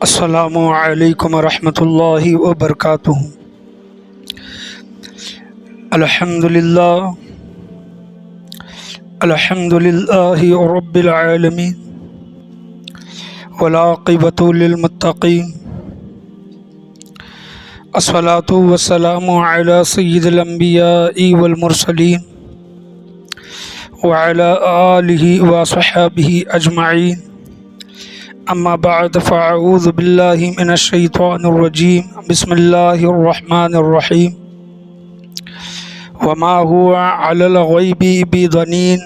السلام علیکم ورحمۃ اللہ وبرکاتہ۔ الحمد للہ رب العالمین والعاقبۃ للمتقین، الصلاۃ والسلام علی سید الانبیاء والمرسلین وعلی آلہ وصحبہ اجمعین، اما بعد فاعوذ باللہ من الشیطان الرجیم، بسم اللہ الرحمن الرحیم۔ وما هو علی الغیب بضنین،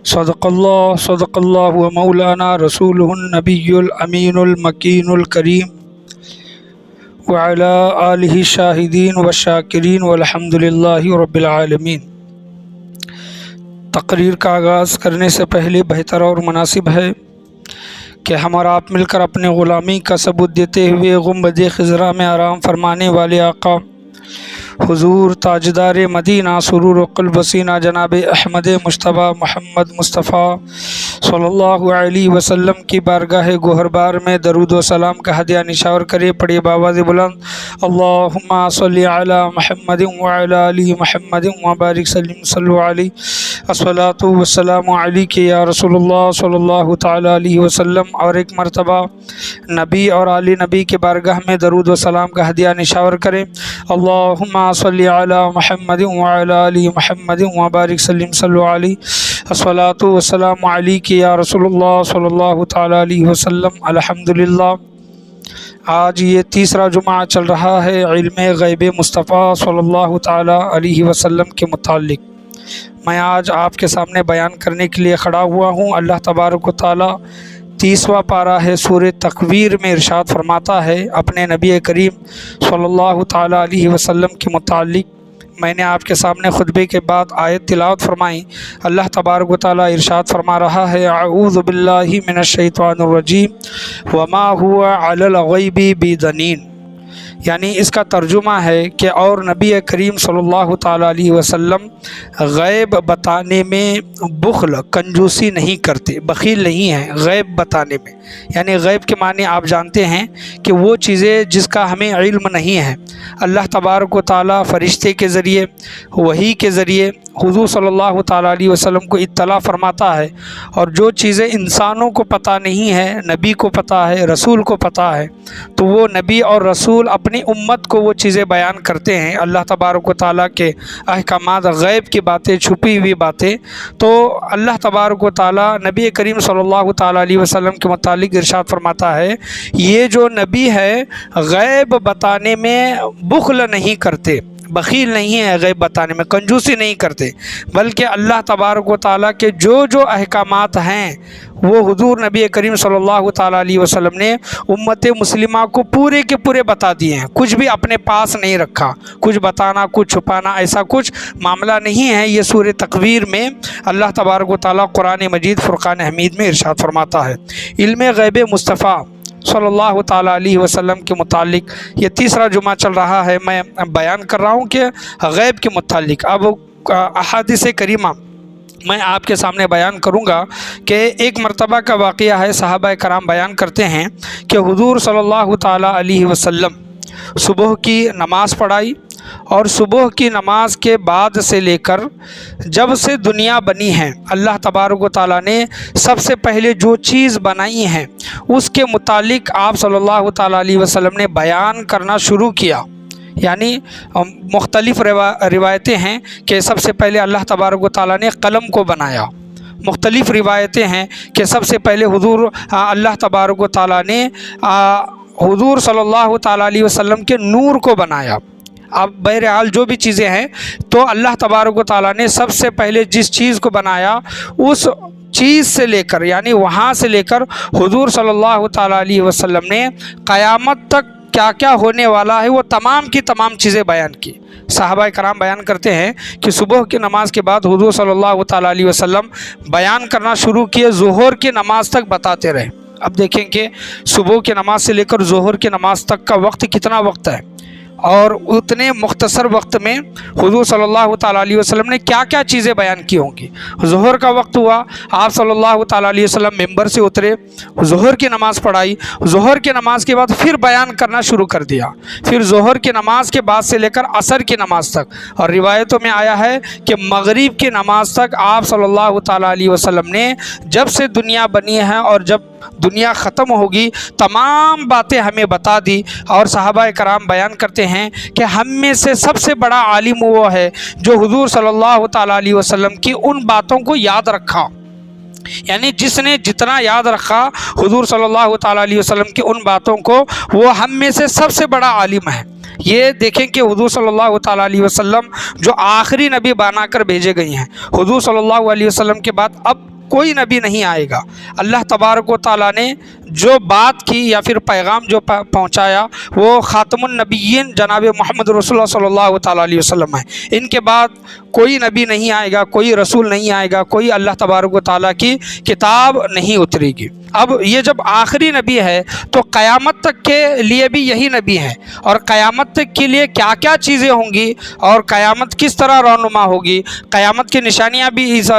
صدق اللہ ومولانا رسولہ النبی الامین المکین الکریم، وعلی آلہ الشاہدین والشاکرین والحمد للہ رب العالمین۔ تقریر کا آغاز کرنے سے پہلے بہتر اور مناسب ہے کہ ہم اور آپ مل کر اپنے غلامی کا ثبوت دیتے ہوئے گنبد خضرا میں آرام فرمانے والے آقا حضور تاجدار مدینہ سرور و قلب سینہ جناب احمد مجتبیٰ محمد مصطفیٰ صلی اللہ علیہ وسلم کی بارگاہ گوہربار میں درود و سلام کا ہدیہ نشاور کرے۔ پڑھیے باواز بلند، اللہم صلی علی محمد وعلی آل محمد وبارک سلم صلو علیہ، الصلاۃ والسلام علیک یا رسول اللہ صلی اللہ تعالی علیہ وسلم۔ اور ایک مرتبہ نبی اور آل نبی کے بارگاہ میں درود و سلام کا ہدیہ نشاور کریں، اللہم صلی علی محمد وعلی آل محمد وبارک سلم صلو علیہ، الصلاۃ والسلام علیک یا رسول اللہ صلی اللہ تعالی علیہ وسلم۔ الحمدللہ، آج یہ تیسرا جمعہ چل رہا ہے علم غیب مصطفیٰ صلی اللہ تعالی علیہ وسلم کے متعلق۔ میں آج آپ کے سامنے بیان کرنے کے لیے کھڑا ہوا ہوں۔ اللہ تبارک و تعالی 30واں پارہ ہے سورہ تکویر میں ارشاد فرماتا ہے اپنے نبی کریم صلی اللہ تعالی علیہ وسلم کے متعلق۔ میں نے آپ کے سامنے خطبے کے بعد آیت تلاوت فرمائی۔ اللہ تبارک و تعالی ارشاد فرما رہا ہے، اعوذ باللہ من الشیطان الرجیم وما هو علی الغیب بضنین، یعنی اس کا ترجمہ ہے کہ اور نبی کریم صلی اللہ تعالی علیہ وسلم غیب بتانے میں بخل کنجوسی نہیں کرتے، بخیل نہیں ہیں غیب بتانے میں۔ یعنی غیب کے معنی آپ جانتے ہیں کہ وہ چیزیں جس کا ہمیں علم نہیں ہے، اللہ تبارک و تعالی فرشتے کے ذریعے وحی کے ذریعے حضور صلی اللہ تعالی علیہ وسلم کو اطلاع فرماتا ہے، اور جو چیزیں انسانوں کو پتہ نہیں ہے نبی کو پتہ ہے، رسول کو پتہ ہے، تو وہ نبی اور رسول اپنی امت کو وہ چیزیں بیان کرتے ہیں۔ اللہ تبارک و تعالیٰ کے احکامات، غیب کی باتیں، چھپی ہوئی باتیں، تو اللہ تبارک و تعالیٰ نبی کریم صلی اللہ تعالیٰ علیہ وسلم کے متعلق ارشاد فرماتا ہے، یہ جو نبی ہے غیب بتانے میں بخل نہیں کرتے، بخیل نہیں ہے غیب بتانے میں، کنجوسی نہیں کرتے، بلکہ اللہ تبارک و تعالیٰ کے جو احکامات ہیں وہ حضور نبی کریم صلی اللہ تعالیٰ علیہ وسلم نے امت مسلمہ کو پورے کے پورے بتا دیے ہیں، کچھ بھی اپنے پاس نہیں رکھا، کچھ بتانا کچھ چھپانا ایسا کچھ معاملہ نہیں ہے۔ یہ سورہ تکویر میں اللہ تبارک و تعالیٰ قرآن مجید فرقان حمید میں ارشاد فرماتا ہے۔ علم غیب مصطفیٰ صلی اللہ تعالیٰ علیہ وسلم کے متعلق یہ تیسرا جمعہ چل رہا ہے، میں بیان کر رہا ہوں کہ غیب کے متعلق۔ اب احادیث کریمہ میں آپ کے سامنے بیان کروں گا کہ ایک مرتبہ کا واقعہ ہے، صحابہ کرام بیان کرتے ہیں کہ حضور صلی اللہ تعالیٰ علیہ وسلم صبح کی نماز پڑھائی، اور صبح کی نماز کے بعد سے لے کر جب سے دنیا بنی ہے، اللہ تبارک و تعالیٰ نے سب سے پہلے جو چیز بنائی ہے اس کے متعلق آپ صلی اللہ تعالیٰ علیہ وسلم نے بیان کرنا شروع کیا۔ یعنی مختلف روایتیں ہیں کہ سب سے پہلے اللہ تبارک و تعالیٰ نے قلم کو بنایا، مختلف روایتیں ہیں کہ سب سے پہلے حضور اللہ تبارک و تعالیٰ نے حضور صلی اللہ تعالیٰ علیہ وسلم کے نور کو بنایا۔ اب بہرحال جو بھی چیزیں ہیں تو اللہ تبارک و تعالیٰ نے سب سے پہلے جس چیز کو بنایا اس چیز سے لے کر، یعنی وہاں سے لے کر حضور صلی اللہ تعالیٰ علیہ وسلم نے قیامت تک کیا کیا ہونے والا ہے وہ تمام کی تمام چیزیں بیان کی۔ صحابہ کرام بیان کرتے ہیں کہ صبح کی نماز کے بعد حضور صلی اللہ تعالیٰ علیہ وسلم بیان کرنا شروع کیے، ظہر کی نماز تک بتاتے رہے۔ اب دیکھیں کہ صبح کی نماز سے لے کر ظہر کی نماز تک کا وقت کتنا وقت ہے، اور اتنے مختصر وقت میں حضور صلی اللہ تعالیٰ علیہ وسلم نے کیا کیا چیزیں بیان کی ہوں گی۔ ظہر کا وقت ہوا، آپ صلی اللہ تعالیٰ علیہ وسلم ممبر سے اترے، ظہر کی نماز پڑھائی، ظہر کی نماز کے بعد پھر بیان کرنا شروع کر دیا، پھر ظہر کی نماز کے بعد سے لے کر عصر کی نماز تک، اور روایتوں میں آیا ہے کہ مغرب کی نماز تک آپ صلی اللہ تعالیٰ علیہ وسلم نے جب سے دنیا بنی ہے اور جب دنیا ختم ہوگی تمام باتیں ہمیں بتا دی۔ اور صحابہ کرام بیان کرتے ہیں کہ ہم میں سے سب سے بڑا عالم وہ ہے جو حضور صلی اللہ تعالیٰ علیہ وسلم کی ان باتوں کو یاد رکھا، یعنی جس نے جتنا یاد رکھا حضور صلی اللہ تعالیٰ علیہ وسلم کی ان باتوں کو، وہ ہم میں سے سب سے بڑا عالم ہے۔ یہ دیکھیں کہ حضور صلی اللہ تعالیٰ علیہ وسلم جو آخری نبی بنا کر بھیجے گئے ہیں، حضور صلی اللہ علیہ وسلم کے بعد اب کوئی نبی نہیں آئے گا۔ اللہ تبارک و تعالیٰ نے جو بات کی یا پھر پیغام جو پہنچایا وہ خاتم النبیین جناب محمد رسول اللہ صلی اللہ تعالیٰ علیہ وسلم ہے۔ ان کے بعد کوئی نبی نہیں آئے گا، کوئی رسول نہیں آئے گا، کوئی اللہ تبارک و تعالیٰ کی کتاب نہیں اترے گی۔ اب یہ جب آخری نبی ہے تو قیامت تک کے لیے بھی یہی نبی ہے، اور قیامت تک کے لیے کیا کیا چیزیں ہوں گی اور قیامت کس طرح رونما ہوگی، قیامت کی نشانیاں بھی اس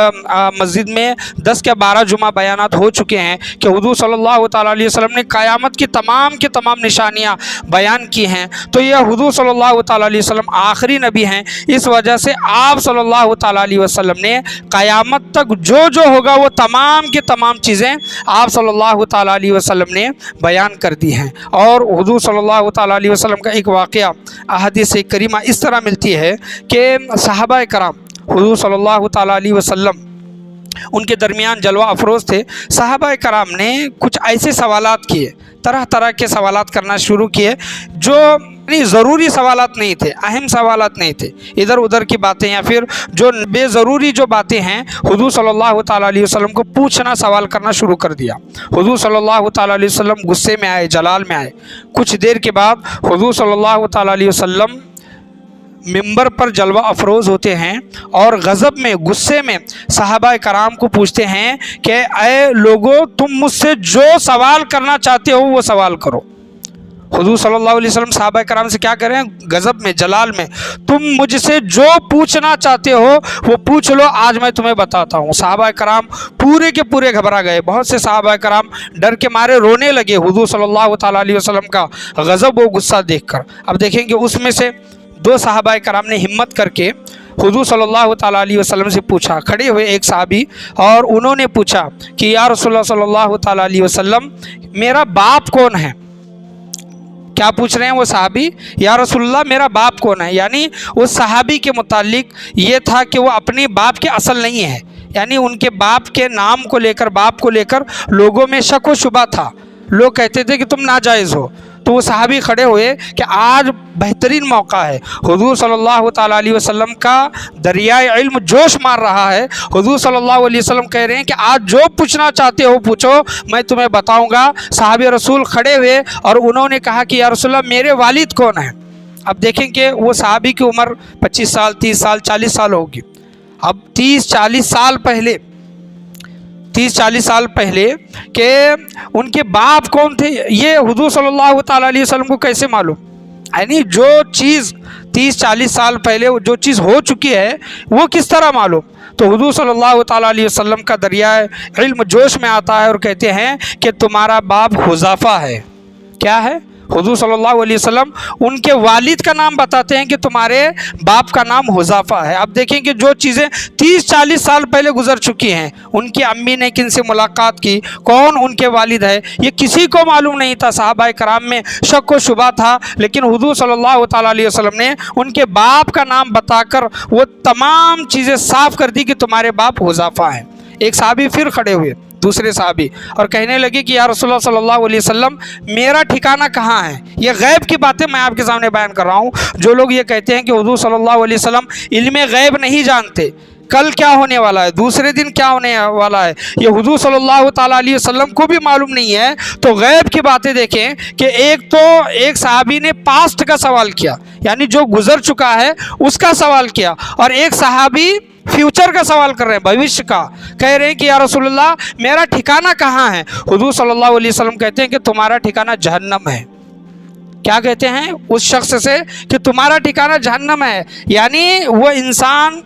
مسجد میں 10 کے 12 جمعہ بیانات ہو چکے ہیں کہ حضور صلی اللہ تعالیٰ علیہ وسلم نے قیامت کی تمام نشانیاں بیان کی ہیں۔ تو یہ حضور صلی اللہ تعالیٰ علیہ وسلم آخری نبی ہیں، اس وجہ سے آپ صلی اللہ تعالیٰ علیہ وسلم نے قیامت تک جو ہوگا وہ تمام کی تمام چیزیں آپ صلی اللہ تعالیٰ علیہ وسلم نے بیان کر دی ہیں۔ اور حضور صلی اللہ تعالیٰ علیہ وسلم کا ایک واقعہ احادیث کریمہ اس طرح ملتی ہے کہ صحابہ کرام حضور صلی اللہ تعالیٰ علیہ وسلم ان کے درمیان جلوہ افروز تھے۔ صحابہ کرام نے کچھ ایسے سوالات کیے، طرح طرح کے سوالات کرنا شروع کیے جو ضروری سوالات نہیں تھے، اہم سوالات نہیں تھے، ادھر ادھر کی باتیں یا پھر جو بے ضروری جو باتیں ہیں حضور صلی اللہ تعالیٰ علیہ وسلم کو پوچھنا، سوال کرنا شروع کر دیا۔ حضور صلی اللہ تعالیٰ علیہ وسلم غصے میں آئے، جلال میں آئے۔ کچھ دیر کے بعد حضور صلی اللہ تعالیٰ علیہ وسلم ممبر پر جلوہ افروز ہوتے ہیں اور غضب میں، غصے میں صحابہ کرام کو پوچھتے ہیں کہ اے لوگو، تم مجھ سے جو سوال کرنا چاہتے ہو وہ سوال کرو۔ حضور صلی اللہ علیہ وسلم صحابہ کرام سے کیا کریں؟ غضب میں، جلال میں، تم مجھ سے جو پوچھنا چاہتے ہو وہ پوچھ لو، آج میں تمہیں بتاتا ہوں۔ صحابہ کرام پورے کے پورے گھبرا گئے، بہت سے صحابہ کرام ڈر کے مارے رونے لگے حضور صلی اللہ تعالیٰ علیہ وسلم کا غضب و غصہ دیکھ کر۔ اب دیکھیں کہ اس میں سے 2 صحابہ کرام نے ہمت کر کے حضور صلی اللہ تعالیٰ علیہ وسلم سے پوچھا، کھڑے ہوئے ایک صحابی، اور انہوں نے پوچھا کہ یا رسول اللہ صلی اللہ تعالیٰ علیہ وسلم، میرا باپ کون ہے؟ کیا پوچھ رہے ہیں وہ صحابی؟ یا رسول اللہ میرا باپ کون ہے؟ یعنی اس صحابی کے متعلق یہ تھا کہ وہ اپنے باپ کے اصل نہیں ہے، یعنی ان کے باپ کے نام کو لے کر، باپ کو لے کر لوگوں میں شک و شبہ تھا، لوگ کہتے تھے کہ تم ناجائز ہو۔ تو وہ صحابی کھڑے ہوئے کہ آج بہترین موقع ہے، حضور صلی اللہ تعالیٰ علیہ وسلم کا دریائے علم جوش مار رہا ہے۔ حضور صلی اللہ علیہ وسلم کہہ رہے ہیں کہ آج جو پوچھنا چاہتے ہو پوچھو، میں تمہیں بتاؤں گا۔ صحابی رسول کھڑے ہوئے اور انہوں نے کہا کہ یا رسول اللہ میرے والد کون ہیں؟ اب دیکھیں کہ وہ صحابی کی عمر 25 سال، 30 سال، 40 سال ہوگی۔ اب 30-40 سال پہلے کہ ان کے باپ کون تھے یہ حضور صلی اللہ تعالیٰ علیہ وسلم کو کیسے معلوم؟ یعنی جو چیز 30-40 سال پہلے جو چیز ہو چکی ہے وہ کس طرح معلوم؟ تو حضور صلی اللہ تعالیٰ علیہ وسلم کا دریائے علم جوش میں آتا ہے اور کہتے ہیں کہ تمہارا باپ حذیفہ ہے۔ کیا ہے؟ حضور صلی اللہ علیہ وسلم ان کے والد کا نام بتاتے ہیں کہ تمہارے باپ کا نام حذیفہ ہے۔ اب دیکھیں کہ جو چیزیں 30-40 سال پہلے گزر چکی ہیں، ان کی امی نے کن سے ملاقات کی، کون ان کے والد ہے، یہ کسی کو معلوم نہیں تھا۔ صحابہ کرام میں شک و شبہ تھا، لیکن حضور صلی اللہ تعالیٰ علیہ وسلم نے ان کے باپ کا نام بتا کر وہ تمام چیزیں صاف کر دی کہ تمہارے باپ حذیفہ ہیں۔ ایک صحابی پھر کھڑے ہوئے، دوسرے صحابی، اور کہنے لگے کہ یا رسول اللہ صلی اللہ علیہ وسلم میرا ٹھکانہ کہاں ہے؟ یہ غیب کی باتیں میں آپ کے سامنے بیان کر رہا ہوں۔ جو لوگ یہ کہتے ہیں کہ حضور صلی اللہ علیہ وسلم علم غیب نہیں جانتے، کل کیا ہونے والا ہے، دوسرے دن کیا ہونے والا ہے، یہ حضور صلی اللہ تعالیٰ علیہ وسلم کو بھی معلوم نہیں ہے، تو غیب کی باتیں دیکھیں کہ ایک صحابی نے پاسٹ کا سوال کیا، یعنی جو گزر چکا ہے اس کا سوال کیا، اور ایک صحابی فیوچر کا سوال کر رہے ہیں، بھوشیہ کا، کہہ رہے ہیں کہ یا رسول اللہ میرا ٹھکانہ کہاں ہے؟ حضور صلی اللہ علیہ وسلم کہتے ہیں کہ تمہارا ٹھکانہ جہنم ہے۔ کیا کہتے ہیں اس شخص سے کہ تمہارا ٹھکانہ جہنم ہے، یعنی وہ انسان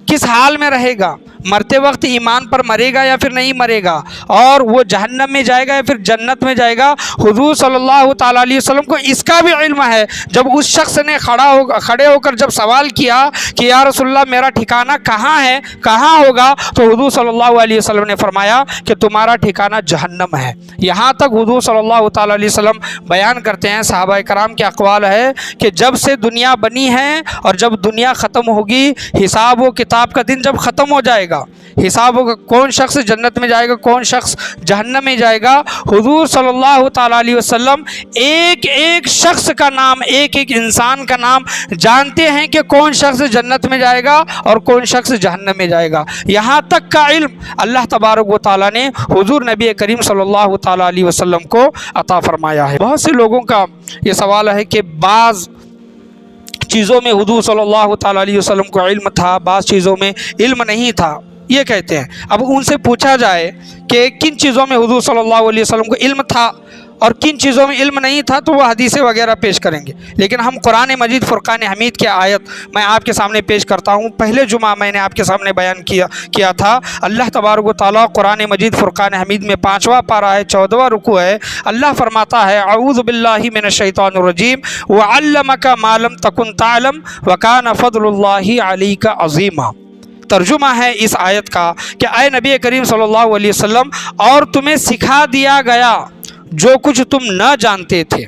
کس حال میں رہے گا، مرتے وقت ایمان پر مرے گا یا پھر نہیں مرے گا، اور وہ جہنم میں جائے گا یا پھر جنت میں جائے گا۔ حضور صلی اللہ تعالیٰ علیہ وسلم کو اس کا بھی علم ہے۔ جب اس شخص نے کھڑے ہو کر جب سوال کیا کہ یا رسول اللہ میرا ٹھکانہ کہاں ہے، کہاں ہوگا، تو حضور صلی اللہ علیہ وسلم نے فرمایا کہ تمہارا ٹھکانہ جہنم ہے۔ یہاں تک حضور صلی اللہ تعالیٰ علیہ وسلم بیان کرتے ہیں، صحابہ کرام کے اقوال ہے کہ جب سے دنیا بنی ہے اور جب دنیا ختم ہوگی، حساب و کتاب کا دن جب ختم ہو جائے گا، حساب ہوگا کون شخص جنت میں جائے گا، کون شخص جہنم میں جائے گا، حضور صلی اللہ تعالیٰ علیہ وسلم ایک ایک شخص کا نام، ایک ایک انسان کا نام جانتے ہیں کہ کون شخص جنت میں جائے گا اور کون شخص جہنم میں جائے گا۔ یہاں تک کا علم اللہ تبارک و تعالیٰ نے حضور نبی کریم صلی اللہ تعالیٰ علیہ وسلم کو عطا فرمایا ہے۔ بہت سے لوگوں کا یہ سوال ہے کہ بعض چیزوں میں حضور صلی اللہ تعالیٰ علیہ وسلم کو علم تھا، بعض چیزوں میں علم نہیں تھا، یہ کہتے ہیں۔ اب ان سے پوچھا جائے کہ کن چیزوں میں حضور صلی اللہ علیہ وسلم کو علم تھا اور کن چیزوں میں علم نہیں تھا، تو وہ حدیثیں وغیرہ پیش کریں گے، لیکن ہم قرآن مجید فرقان حمید کی آیت میں آپ کے سامنے پیش کرتا ہوں۔ پہلے جمعہ میں نے آپ کے سامنے بیان کیا تھا، اللہ تبارک و تعالیٰ قرآن مجید فرقان حمید میں 5واں پارہ ہے، 14واں رکوع ہے، اللہ فرماتا ہے اعوذ باللہ من الشیطان الرجیم وعلمک ما لم تکن تعلم وکان فضل اللہ علیک عظیما۔ ترجمہ ہے اس آیت کا کہ اے نبی کریم صلی اللہ علیہ وسلم، اور تمہیں سکھا دیا گیا جو کچھ تم نہ جانتے تھے،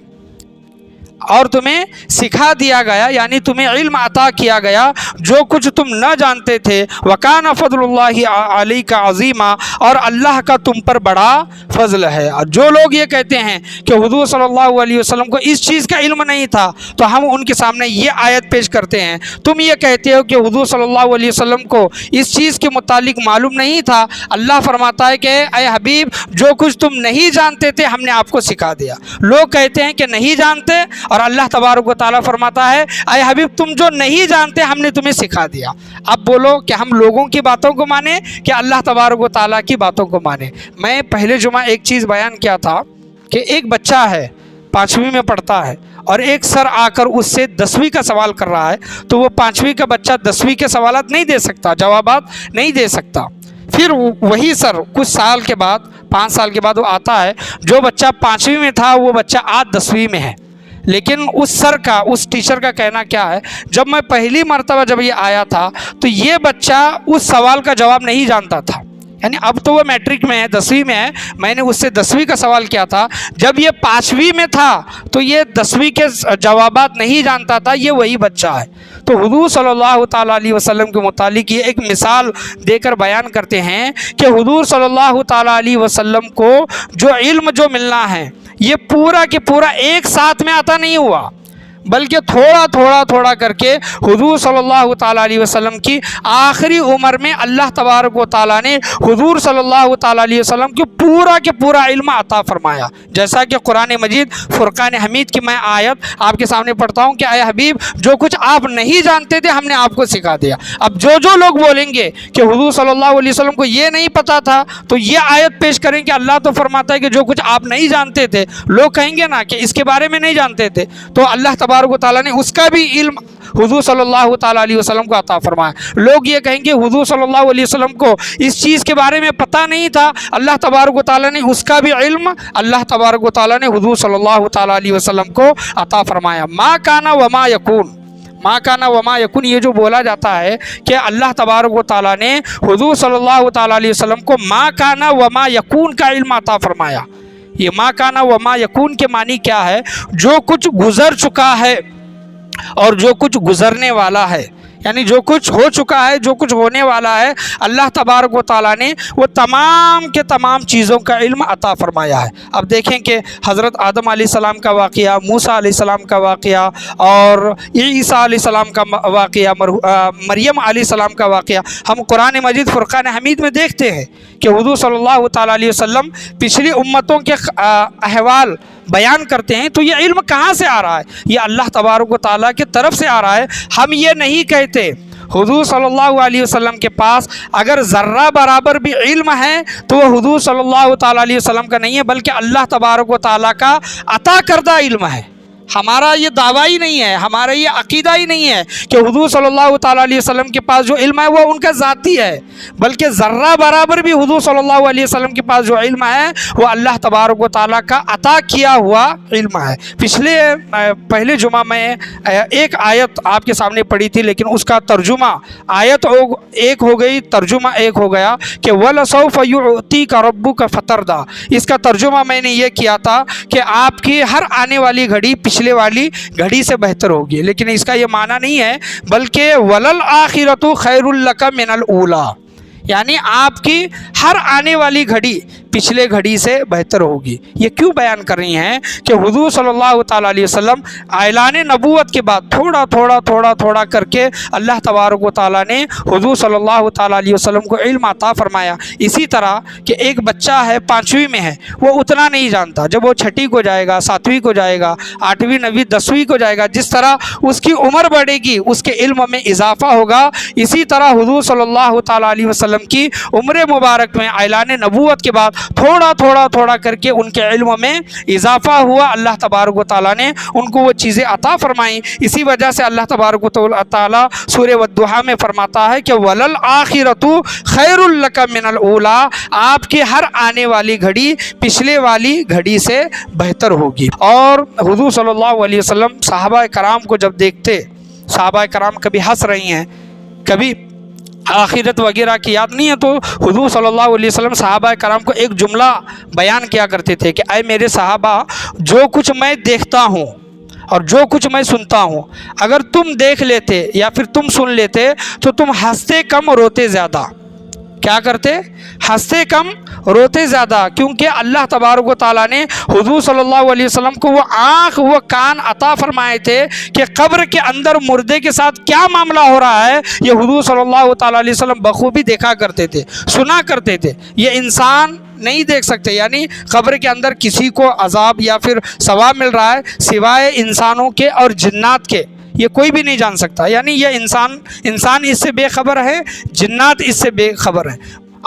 اور تمہیں سکھا دیا گیا یعنی تمہیں علم عطا کیا گیا جو کچھ تم نہ جانتے تھے، وَكَانَ فَضْلُ اللَّهِ عَلَيْكَ عَظِيمًا، اور اللہ کا تم پر بڑا فضل ہے۔ اور جو لوگ یہ کہتے ہیں کہ حضور صلی اللہ علیہ وسلم کو اس چیز کا علم نہیں تھا، تو ہم ان کے سامنے یہ آیت پیش کرتے ہیں، تم یہ کہتے ہو کہ حضور صلی اللہ علیہ وسلم کو اس چیز کے متعلق معلوم نہیں تھا، اللہ فرماتا ہے کہ اے حبیب جو کچھ تم نہیں جانتے تھے ہم نے آپ کو سکھا دیا۔ لوگ کہتے ہیں کہ نہیں جانتے، اور اللہ تبارک و تعالیٰ فرماتا ہے اے حبیب تم جو نہیں جانتے ہم نے تمہیں سکھا دیا۔ اب بولو کہ ہم لوگوں کی باتوں کو مانیں کہ اللہ تبارک و تعالیٰ کی باتوں کو مانیں؟ میں پہلے جمعہ ایک چیز بیان کیا تھا کہ ایک بچہ ہے 5ویں میں پڑھتا ہے، اور ایک سر آ کر اس سے 10ویں کا سوال کر رہا ہے، تو وہ 5ویں کا بچہ 10ویں کے سوالات نہیں دے سکتا، جوابات نہیں دے سکتا۔ پھر وہی سر کچھ سال کے بعد 5 سال کے بعد وہ آتا ہے، جو بچہ 5ویں میں تھا وہ بچہ آج 10ویں میں ہے، لیکن اس سر کا، اس ٹیچر کا کہنا کیا ہے، جب میں پہلی مرتبہ جب یہ آیا تھا تو یہ بچہ اس سوال کا جواب نہیں جانتا تھا، یعنی اب تو وہ میٹرک میں ہے، 10ویں میں ہے، میں نے اس سے 10ویں کا سوال کیا تھا، جب یہ 5ویں میں تھا تو یہ 10ویں کے جوابات نہیں جانتا تھا، یہ وہی بچہ ہے۔ تو حضور صلی اللہ تعالیٰ علیہ وسلم کے متعلق یہ ایک مثال دے کر بیان کرتے ہیں کہ حضور صلی اللہ تعالیٰ علیہ وسلم کو جو علم جو ملنا ہے یہ پورا کے پورا ایک ساتھ میں عطا نہیں ہوا، بلکہ تھوڑا تھوڑا تھوڑا کر کے حضور صلی اللہ تعالیٰ علیہ وسلم کی آخری عمر میں اللہ تبارک و تعالیٰ نے حضور صلی اللہ تعالیٰ علیہ وسلم کی پورا کے پورا علم عطا فرمایا۔ جیسا کہ قرآن مجید فرقان حمید کی میں آیت آپ کے سامنے پڑھتا ہوں کہ اے حبیب جو کچھ آپ نہیں جانتے تھے ہم نے آپ کو سکھا دیا۔ اب جو لوگ بولیں گے کہ حضور صلی اللہ علیہ وسلم کو یہ نہیں پتا تھا، تو یہ آیت پیش کریں کہ اللہ تو فرماتا ہے کہ جو کچھ آپ نہیں جانتے تھے، لوگ کہیں گے نا کہ اس کے بارے میں نہیں جانتے تھے، تو اللہ تبارک و تعالیٰ نے اس کا بھی علم حضور صلی اللہ تعالیٰ علیہ وسلم کو عطا فرمایا۔ لوگ یہ کہیں گے حضور صلی اللہ علیہ وسلم کو اس چیز کے بارے میں پتہ نہیں تھا، اللہ تبارک و تعالیٰ نے اس کا بھی علم اللہ تبارک و تعالیٰ نے حضور صلی اللہ تعالیٰ علیہ وسلم کو عطا فرمایا۔ ما کانا وما یکون، ما کانا وما یکون، یہ جو بولا جاتا ہے کہ اللہ تبارک و تعالیٰ نے حضور صلی اللہ تعالیٰ علیہ وسلم کو ما کانا وما یکون کا علم عطا فرمایا، یہ ما کانا وما یکون کے معنی کیا ہے؟ جو کچھ گزر چکا ہے اور جو کچھ گزرنے والا ہے، یعنی جو کچھ ہو چکا ہے، جو کچھ ہونے والا ہے، اللہ تبارک و تعالیٰ نے وہ تمام کے تمام چیزوں کا علم عطا فرمایا ہے۔ اب دیکھیں کہ حضرت آدم علیہ السلام کا واقعہ، موسیٰ علیہ السلام کا واقعہ، اور عیسیٰ علیہ السلام کا واقعہ، مریم علیہ السلام کا واقعہ ہم قرآن مجید فرقان حمید میں دیکھتے ہیں کہ حضور صلی اللہ تعالیٰ علیہ وسلم پچھلی امتوں کے احوال بیان کرتے ہیں، تو یہ علم کہاں سے آ رہا ہے؟ یہ اللہ تبارک و تعالیٰ کی طرف سے آ رہا ہے۔ ہم یہ نہیں کہتے حضور صلی اللہ علیہ وسلم کے پاس اگر ذرہ برابر بھی علم ہے تو وہ حضور صلی اللہ تعالیٰ علیہ وسلم کا نہیں ہے، بلکہ اللہ تبارک و تعالیٰ کا عطا کردہ علم ہے۔ ہمارا یہ دعویٰ ہی نہیں ہے، ہمارا یہ عقیدہ ہی نہیں ہے کہ حضور صلی اللہ تعالیٰ علیہ وسلم کے پاس جو علم ہے وہ ان کا ذاتی ہے، بلکہ ذرہ برابر بھی حضور صلی اللہ علیہ وسلم کے پاس جو علم ہے وہ اللہ تبارک و تعالیٰ کا عطا کیا ہوا علم ہے۔ پہلے جمعہ میں ایک آیت آپ کے سامنے پڑھی تھی، لیکن اس کا ترجمہ آیت ایک ہو گئی، ترجمہ ایک ہو گیا کہ وَلَسَوْفَ يُعْتِيكَ رَبُّكَ فَتَرْضَىٰ۔ اس کا ترجمہ میں نے یہ کیا تھا کہ آپ کی ہر آنے والی گھڑی پچھلے والی گھڑی سے بہتر ہوگی، لیکن اس کا یہ معنی نہیں ہے، بلکہ وَلَلْآخِرَةُ خَيْرٌ لَكَ مِنَ الْأُولَىٰ، یعنی آپ کی ہر آنے والی گھڑی پچھلے گھڑی سے بہتر ہوگی۔ یہ کیوں بیان کر رہی ہیں کہ حضور صلی اللہ تعالیٰ علیہ وسلم اعلان نبوت کے بعد تھوڑا کر کے اللہ تبارک و تعالیٰ نے حضور صلی اللہ تعالیٰ علیہ وسلم کو علم عطا فرمایا۔ اسی طرح کہ ایک بچہ ہے 5ویں میں ہے، وہ اتنا نہیں جانتا، جب وہ 6ٹھی کو جائے گا، 7ویں کو جائے گا، 8ویں 9ویں 10ویں کو جائے گا، جس طرح اس کی عمر بڑھے گی اس کے علم میں اضافہ ہوگا، اسی طرح حضور صلی اللہ تعالیٰ علیہ وسلم کی عمر مبارک میں اعلان نبوت کے بعد تھوڑا کر کے ان کے علم میں اضافہ ہوا، اللہ تبارک و تعالیٰ نے ان کو وہ چیزیں عطا فرمائیں۔ اسی وجہ سے اللہ تبارک و تعالیٰ سورہ والضحیٰ میں فرماتا ہے کہ وَلَلْآخِرَةُ خَيْرٌ لَكَ مِنَ الْأُولَىٰ، آپ کی ہر آنے والی گھڑی پچھلے والی گھڑی سے بہتر ہوگی۔ اور حضور صلی اللہ علیہ وسلم صحابہ کرام کو جب دیکھتے، صحابہ کرام کبھی ہنس رہی ہیں، کبھی آخرت وغیرہ کی یاد نہیں ہے، تو حضور صلی اللہ علیہ وسلم صحابہ کرام کو ایک جملہ بیان کیا کرتے تھے کہ اے میرے صحابہ، جو کچھ میں دیکھتا ہوں اور جو کچھ میں سنتا ہوں، اگر تم دیکھ لیتے یا پھر تم سن لیتے تو تم ہنستے کم روتے زیادہ۔ کیا کرتے؟ ہنستے کم روتے زیادہ، کیونکہ اللہ تبارک و تعالیٰ نے حضور صلی اللہ علیہ وسلم کو وہ آنکھ وہ کان عطا فرمائے تھے کہ قبر کے اندر مردے کے ساتھ کیا معاملہ ہو رہا ہے یہ حضور صلی اللہ تعالیٰ علیہ وسلم بخوبی دیکھا کرتے تھے، سنا کرتے تھے۔ یہ انسان نہیں دیکھ سکتے، یعنی قبر کے اندر کسی کو عذاب یا پھر ثواب مل رہا ہے سوائے انسانوں کے اور جنات کے، یہ کوئی بھی نہیں جان سکتا، یعنی یہ انسان اس سے بے خبر ہے، جنات اس سے بے خبر ہے،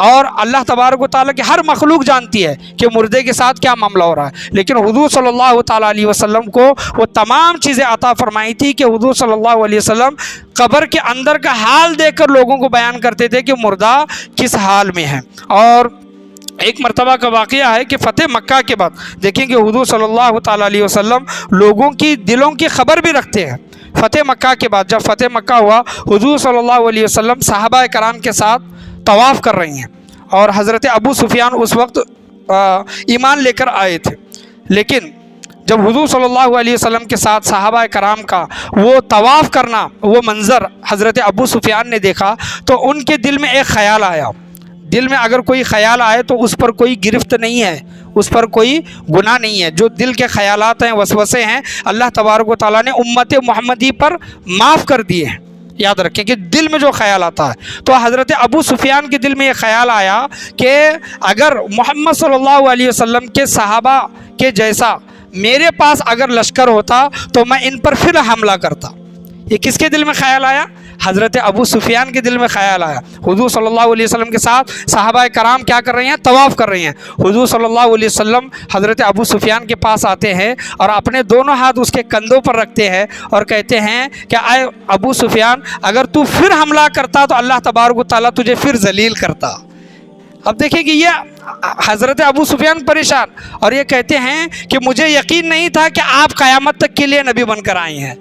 اور اللہ تبارک و تعالیٰ کی ہر مخلوق جانتی ہے کہ مردے کے ساتھ کیا معاملہ ہو رہا ہے۔ لیکن حضور صلی اللہ تعالیٰ علیہ وسلم کو وہ تمام چیزیں عطا فرمائی تھی کہ حضور صلی اللہ علیہ وسلم قبر کے اندر کا حال دیکھ کر لوگوں کو بیان کرتے تھے کہ مردہ کس حال میں ہے۔ اور ایک مرتبہ کا واقعہ ہے کہ فتح مکہ کے بعد دیکھیں کہ حضور صلی اللہ تعالیٰ علیہ وسلم لوگوں کی دلوں کی خبر بھی رکھتے ہیں۔ فتح مکہ کے بعد جب فتح مکہ ہوا، حضور صلی اللہ علیہ وسلم صحابہ کرام کے ساتھ طواف کر رہی ہیں، اور حضرت ابو سفیان اس وقت ایمان لے کر آئے تھے، لیکن جب حضور صلی اللہ علیہ وسلم کے ساتھ صحابہ کرام کا وہ طواف کرنا، وہ منظر حضرت ابو سفیان نے دیکھا تو ان کے دل میں ایک خیال آیا۔ دل میں اگر کوئی خیال آئے تو اس پر کوئی گرفت نہیں ہے، اس پر کوئی گناہ نہیں ہے۔ جو دل کے خیالات ہیں، وسوسے ہیں، اللہ تبارک و تعالیٰ نے امت محمدی پر معاف کر دیے ہیں۔ یاد رکھیں کہ دل میں جو خیال آتا ہے، تو حضرت ابو سفیان کے دل میں یہ خیال آیا کہ اگر محمد صلی اللہ علیہ وسلم کے صحابہ کے جیسا میرے پاس اگر لشکر ہوتا تو میں ان پر پھر حملہ کرتا۔ یہ کس کے دل میں خیال آیا؟ حضرت ابو سفیان کے دل میں خیال آیا۔ حضور صلی اللہ علیہ وسلم کے ساتھ صحابہ کرام کیا کر رہے ہیں؟ طواف کر رہے ہیں۔ حضور صلی اللہ علیہ وسلم حضرت ابو سفیان کے پاس آتے ہیں اور اپنے دونوں ہاتھ اس کے کندھوں پر رکھتے ہیں اور کہتے ہیں کہ اے ابو سفیان، اگر تو پھر حملہ کرتا تو اللہ تبارک و تعالیٰ تجھے پھر ذلیل کرتا۔ اب دیکھیں کہ یہ حضرت ابو سفیان پریشان، اور یہ کہتے ہیں کہ مجھے یقین نہیں تھا کہ آپ قیامت تک کے لیے نبی بن کر آئے ہیں۔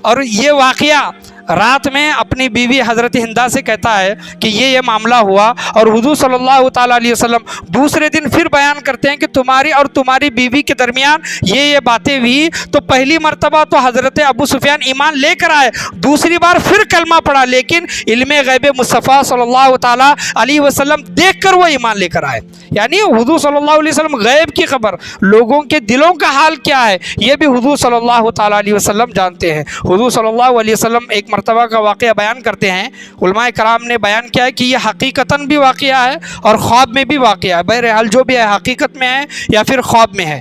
اور یہ واقعہ رات میں اپنی بیوی حضرت ہندا سے کہتا ہے کہ یہ معاملہ ہوا، اور حضور صلی اللہ تعالیٰ علیہ وسلم دوسرے دن پھر بیان کرتے ہیں کہ تمہاری اور تمہاری بیوی کے درمیان یہ باتیں ہوئی۔ تو پہلی مرتبہ تو حضرت ابو سفیان ایمان لے کر آئے، دوسری بار پھر کلمہ پڑھا، لیکن علم غیب مصطفیٰ صلی اللہ تعالیٰ علیہ وسلم دیکھ کر وہ ایمان لے کر آئے۔ یعنی حضور صلی اللہ علیہ وسلم غیب کی خبر، لوگوں کے دلوں کا حال کیا ہے، یہ بھی حضور صلی اللہ تعالیٰ علیہ وسلم جانتے ہیں۔ حضور صلی اللہ علیہ وسلم ایک مرتبہ کا واقعہ بیان کرتے ہیں، علماء کرام نے بیان کیا ہے کہ یہ حقیقتاً بھی واقعہ ہے اور خواب میں بھی واقعہ ہے۔ بہرحال جو بھی ہے حقیقت میں ہے یا پھر خواب میں ہے،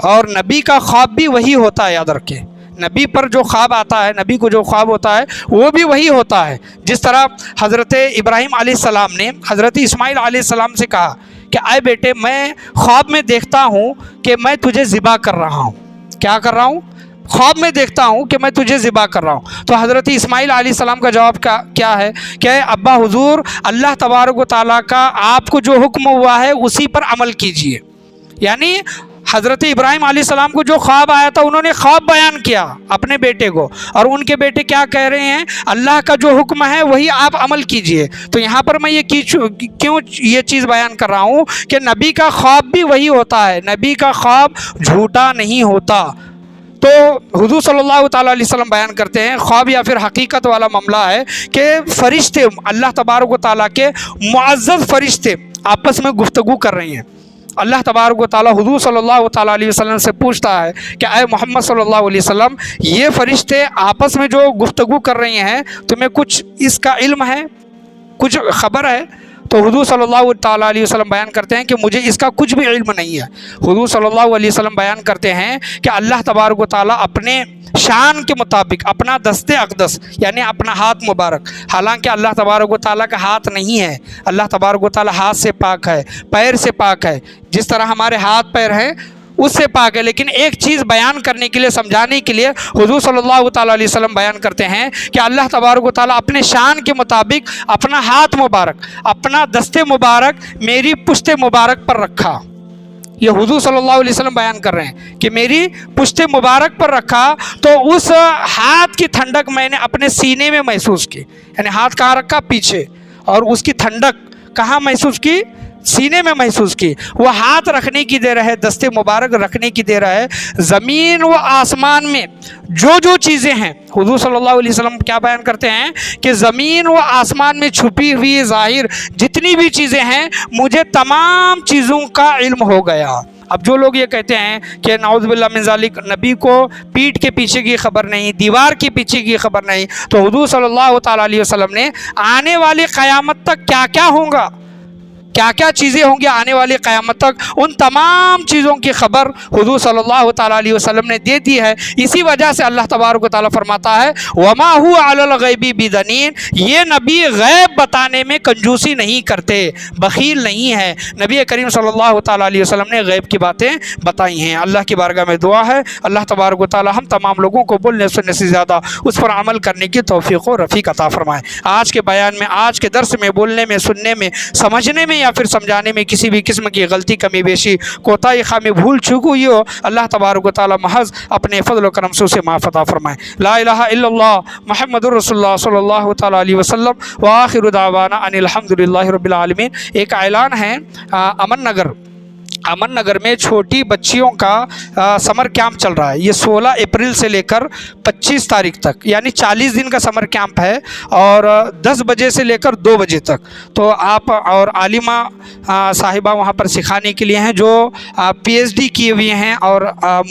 اور نبی کا خواب بھی وہی ہوتا ہے، یاد رکھیں۔ نبی پر جو خواب آتا ہے، نبی کو جو خواب ہوتا ہے وہ بھی وہی ہوتا ہے۔ جس طرح حضرت ابراہیم علیہ السلام نے حضرت اسماعیل علیہ السلام سے کہا کہ اے بیٹے، میں خواب میں دیکھتا ہوں کہ میں تجھے ذبح کر رہا ہوں۔ کیا کر رہا ہوں؟ خواب میں دیکھتا ہوں کہ میں تجھے ذبح کر رہا ہوں۔ تو حضرت اسماعیل علیہ السلام کا جواب کیا ہے کہ ابا حضور، اللہ تبارک و تعالیٰ کا آپ کو جو حکم ہوا ہے اسی پر عمل کیجئے۔ یعنی حضرت ابراہیم علیہ السلام کو جو خواب آیا تھا انہوں نے خواب بیان کیا اپنے بیٹے کو، اور ان کے بیٹے کیا کہہ رہے ہیں، اللہ کا جو حکم ہے وہی آپ عمل کیجئے۔ تو یہاں پر میں یہ کیوں یہ چیز بیان کر رہا ہوں کہ نبی کا خواب بھی وہی ہوتا ہے، نبی کا خواب جھوٹا نہیں ہوتا۔ تو حضور صلی اللہ تعالیٰ علیہ وسلم بیان کرتے ہیں خواب یا پھر حقیقت والا معاملہ ہے کہ فرشتے، اللہ تبارک و تعالیٰ کے معزز فرشتے آپس میں گفتگو کر رہے ہیں۔ اللہ تبارک و تعالیٰ حضور صلی اللہ تعالیٰ علیہ وسلم سے پوچھتا ہے کہ اے محمد صلی اللہ علیہ وسلم، یہ فرشتے آپس میں جو گفتگو کر رہے ہیں تمہیں کچھ اس کا علم ہے، کچھ خبر ہے؟ تو حضور صلی اللہ تعالیٰ علیہ وسلم بیان کرتے ہیں کہ مجھے اس کا کچھ بھی علم نہیں ہے۔ حضور صلی اللہ علیہ وسلم بیان کرتے ہیں کہ اللہ تبارک و تعالیٰ اپنے شان کے مطابق اپنا دست اقدس یعنی اپنا ہاتھ مبارک، حالانکہ اللہ تبارک و تعالیٰ کا ہاتھ نہیں ہے، اللہ تبارک و تعالیٰ ہاتھ سے پاک ہے، پیر سے پاک ہے، جس طرح ہمارے ہاتھ پیر ہیں اس سے پاک ہے۔ لیکن ایک چیز بیان کرنے کے لیے، سمجھانے کے لیے حضور صلی اللہ تعالیٰ علیہ وسلم بیان کرتے ہیں کہ اللہ تبارک و تعالیٰ اپنے شان کے مطابق اپنا ہاتھ مبارک، اپنا دست مبارک میری پشت مبارک پر رکھا۔ یہ حضور صلی اللہ علیہ وسلم بیان کر رہے ہیں کہ میری پشت مبارک پر رکھا، تو اس ہاتھ کی ٹھنڈک میں نے اپنے سینے میں محسوس کی، یعنی ہاتھ کہاں رکھا؟ پیچھے، اور اس کی ٹھنڈک کہاں محسوس کی؟ سینے میں محسوس کی۔ وہ ہاتھ رکھنے کی دے رہا ہے، دست مبارک رکھنے کی دے رہا ہے۔ زمین و آسمان میں جو چیزیں ہیں، حضور صلی اللہ علیہ وسلم کیا بیان کرتے ہیں کہ زمین و آسمان میں چھپی ہوئی ظاہر جتنی بھی چیزیں ہیں مجھے تمام چیزوں کا علم ہو گیا۔ اب جو لوگ یہ کہتے ہیں کہ نعوذ باللہ من ذالک، نبی کو پیٹھ کے پیچھے کی خبر نہیں، دیوار کے پیچھے کی خبر نہیں، تو حضور صلی اللہ تعالیٰ علیہ وسلم نے آنے والی قیامت تک کیا کیا ہوگا، کیا کیا چیزیں ہوں گی آنے والی قیامت تک، ان تمام چیزوں کی خبر حضور صلی اللہ تعالیٰ علیہ وسلم نے دے دی ہے۔ اسی وجہ سے اللہ تبارک و تعالیٰ فرماتا ہے وَمَا هُوَ عَلَى الْغَيْبِ بِضَنِينٍ، یہ نبی غیب بتانے میں کنجوسی نہیں کرتے، بخیل نہیں ہے۔ نبی کریم صلی اللہ تعالیٰ علیہ وسلم نے غیب کی باتیں بتائی ہیں۔ اللہ کی بارگاہ میں دعا ہے اللہ تبارک و تعالیٰ ہم تمام لوگوں کو بولنے سننے سے زیادہ اس پر عمل کرنے کی توفیق و رفیق عطا فرمائے۔ آج کے بیان میں، آج کے درس میں، بولنے میں، سننے میں، سمجھنے میں یا پھر سمجھانے میں کسی بھی قسم کی غلطی، کمی بیشی، کوتاہی، خامی، بھول چوک ہوئی ہو، اللہ تبارک و تعالیٰ محض اپنے فضل و کرم سے اسے معاف عطا فرمائے۔ لا الہ الا اللہ محمد الرسول اللہ صلی اللہ تعالیٰ علیہ وسلم، وآخر دعوانا ان الحمدللہ رب العالمین۔ ایک اعلان ہے، امن نگر میں چھوٹی بچیوں کا سمر کیمپ چل رہا ہے۔ یہ 16 اپریل سے لے کر 25 تاریخ تک، یعنی 40 دن کا سمر کیمپ ہے، اور 10 بجے سے لے کر 2 بجے تک۔ تو آپ اور عالمہ صاحبہ وہاں پر سکھانے کے لیے ہیں، جو PhD کیے ہوئے ہیں اور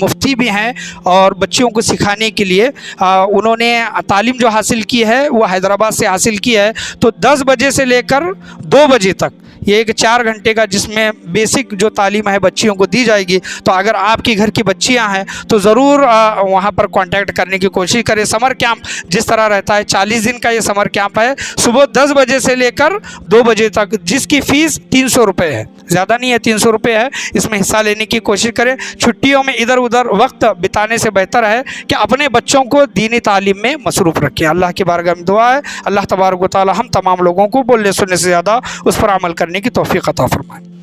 مفتی بھی ہیں، اور بچیوں کو سکھانے کے لیے انہوں نے تعلیم جو حاصل کی ہے وہ حیدرآباد سے حاصل کی ہے۔ تو 10 بجے سے لے کر 2 بجے تک یہ ایک 4 گھنٹے کا جس میں بیسک جو تعلیم ہے بچیوں کو دی جائے گی۔ تو اگر آپ کی گھر کی بچیاں ہیں تو ضرور وہاں پر کانٹیکٹ کرنے کی کوشش کریں۔ سمر کیمپ جس طرح رہتا ہے، 40 دن کا یہ سمر کیمپ ہے، صبح 10 بجے سے لے کر 2 بجے تک، جس کی فیس 300 روپے ہے، زیادہ نہیں ہے، 300 روپے ہے۔ اس میں حصہ لینے کی کوشش کریں۔ چھٹیوں میں ادھر ادھر وقت بتانے سے بہتر ہے کہ اپنے بچوں کو دینی تعلیم میں مصروف رکھیں۔ اللہ کی بارگاہ میں دعا ہے اللہ تبارک و تعالی ہم تمام لوگوں کو بولنے سننے سے زیادہ اس پر عمل کرنے کی توفیق عطا فرمائے۔